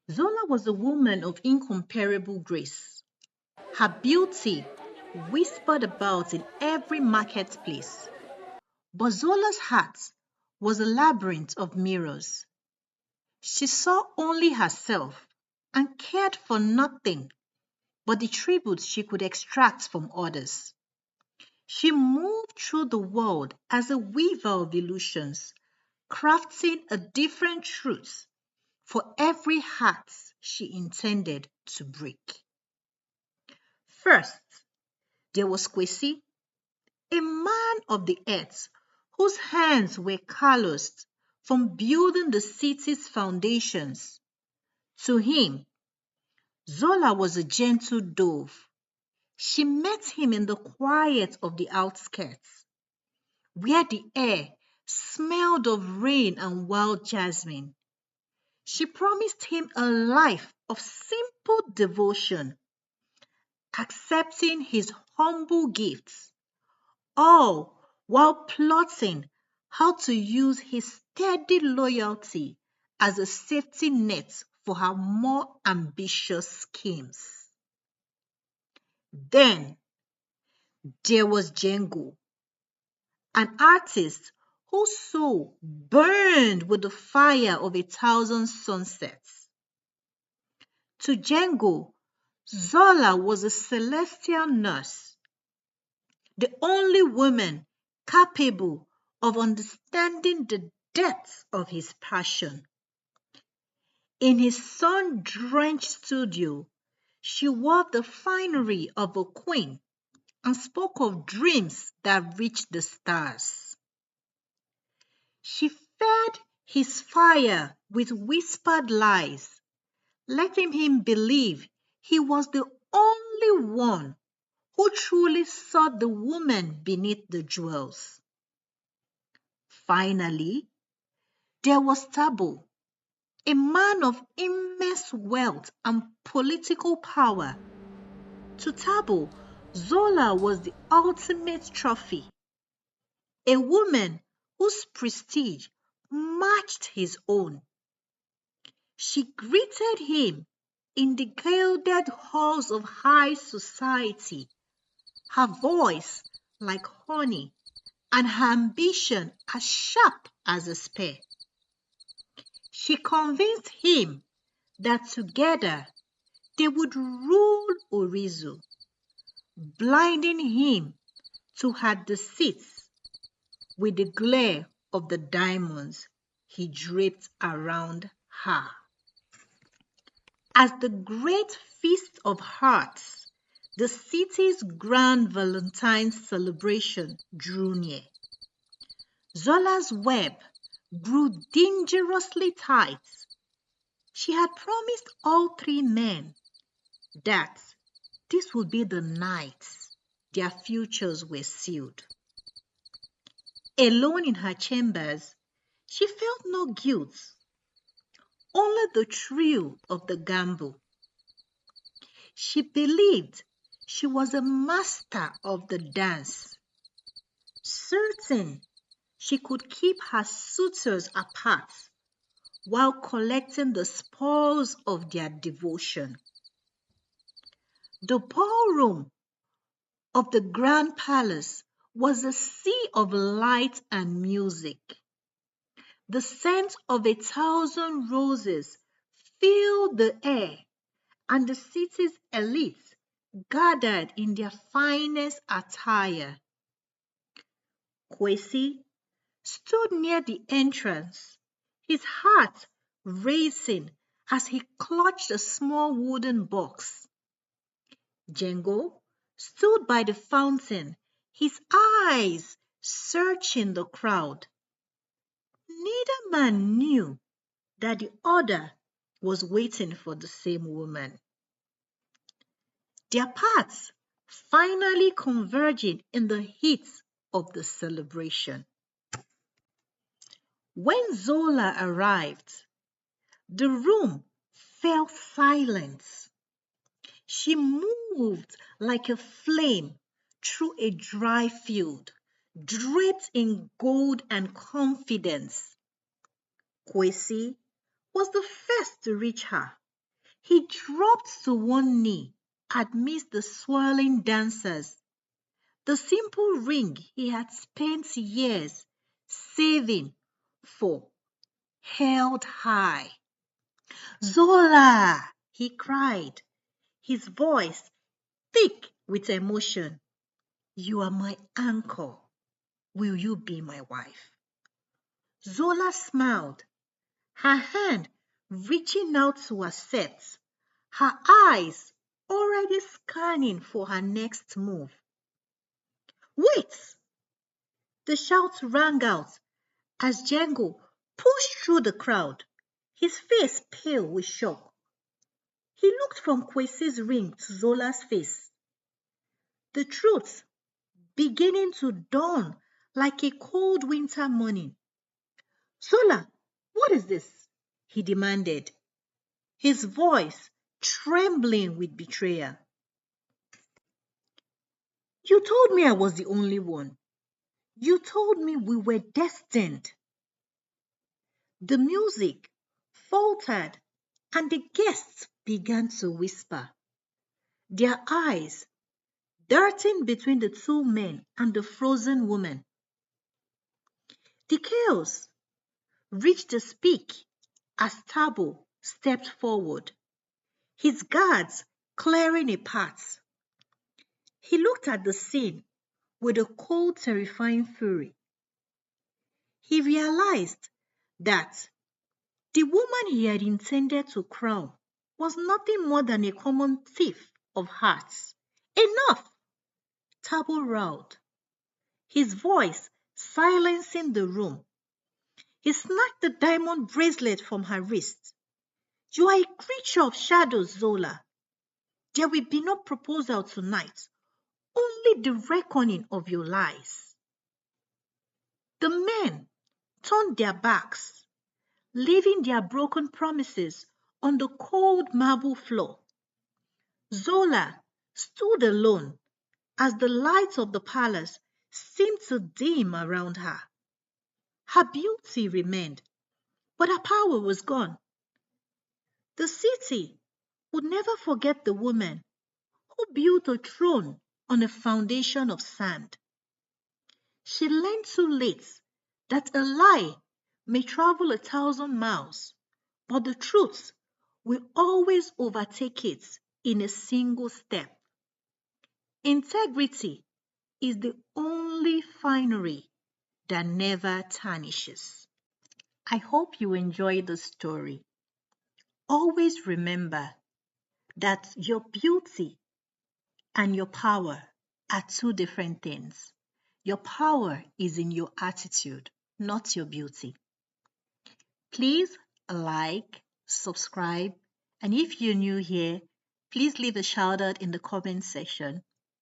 Zola was a woman of incomparable grace. Her beauty whispered about in every marketplace. But Zola's heart was a labyrinth of mirrors. She saw only herself and cared for nothing but the tributes she could extract from others. She moved through the world as a weaver of illusions, crafting a different truth for every heart she intended to break. First, there was Kwesi, a man of the earth whose hands were calloused from building the city's foundations. To him, Zola was a gentle dove. She met him in the quiet of the outskirts, where the air smelled of rain and wild jasmine. She promised him a life of simple devotion, accepting his humble gifts, all while plotting how to use his steady loyalty as a safety net for her more ambitious schemes. Then there was Django, an artist whose soul burned with the fire of 1,000 sunsets. To Django, Zola was a celestial nurse, the only woman capable of understanding the depths of his passion. In his sun-drenched studio, she wore the finery of a queen and spoke of dreams that reached the stars. She fed his fire with whispered lies, letting him believe he was the only one who truly saw the woman beneath the jewels. Finally, there was Tabo, a man of immense wealth and political power. To Tabo, Zola was the ultimate trophy, a woman whose prestige matched his own. She greeted him in the gilded halls of high society, her voice like honey and her ambition as sharp as a spear. She convinced him that together they would rule Orizu, blinding him to her deceits with the glare of the diamonds he draped around her. As the great Feast of Hearts, the city's grand Valentine celebration drew near, Zola's web grew dangerously tight. She had promised all three men that this would be the night their futures were sealed. Alone in her chambers, she felt no guilt, only the thrill of the gamble. She believed she was a master of the dance, certain she could keep her suitors apart while collecting the spoils of their devotion. The ballroom of the grand palace was a sea of light and music. The scent of 1,000 roses filled the air, and the city's elites gathered in their finest attire. Kwesi stood near the entrance, his heart racing as he clutched a small wooden box. Django stood by the fountain, his eyes searching the crowd. Neither man knew that the other was waiting for the same woman. Their paths finally converging in the heat of the celebration. When Zola arrived, the room fell silent. She moved like a flame through a dry field, draped in gold and confidence. Kwesi was the first to reach her. He dropped to one knee amidst the swirling dancers. The simple ring he had spent years saving for held high. "Zola!" he cried, his voice thick with emotion. "You are my anchor. Will you be my wife?" Zola smiled, her hand reaching out to accept, her eyes already scanning for her next move. "Wait!" The shout rang out as Django pushed through the crowd, his face pale with shock. He looked from Kwesi's ring to Zola's face, the truth beginning to dawn like a cold winter morning. "Zola, what is this?" he demanded, his voice trembling with betrayal. "You told me I was the only one. You told me we were destined." The music faltered and the guests began to whisper, their eyes darting between the two men and the frozen woman. The chaos reached its peak as Tabo stepped forward, his guards clearing a path. He looked at the scene with a cold, terrifying fury. He realized that the woman he had intended to crown was nothing more than a common thief of hearts. "Enough!" Tabo roared, his voice silencing the room. He snatched the diamond bracelet from her wrist. "You are a creature of shadows, Zola. There will be no proposal tonight, only the reckoning of your lies." The men turned their backs, leaving their broken promises on the cold marble floor. Zola stood alone as the lights of the palace seemed to dim around her. Her beauty remained, but her power was gone. The city would never forget the woman who built a throne on a foundation of sand. She learned too late that a lie may travel 1,000 miles, but the truth will always overtake it in a single step. Integrity is the only finery that never tarnishes. I hope you enjoyed the story. Always remember that your beauty and your power are two different things. Your power is in your attitude, not your beauty. Please like, subscribe, and if you're new here, please leave a shout out in the comment section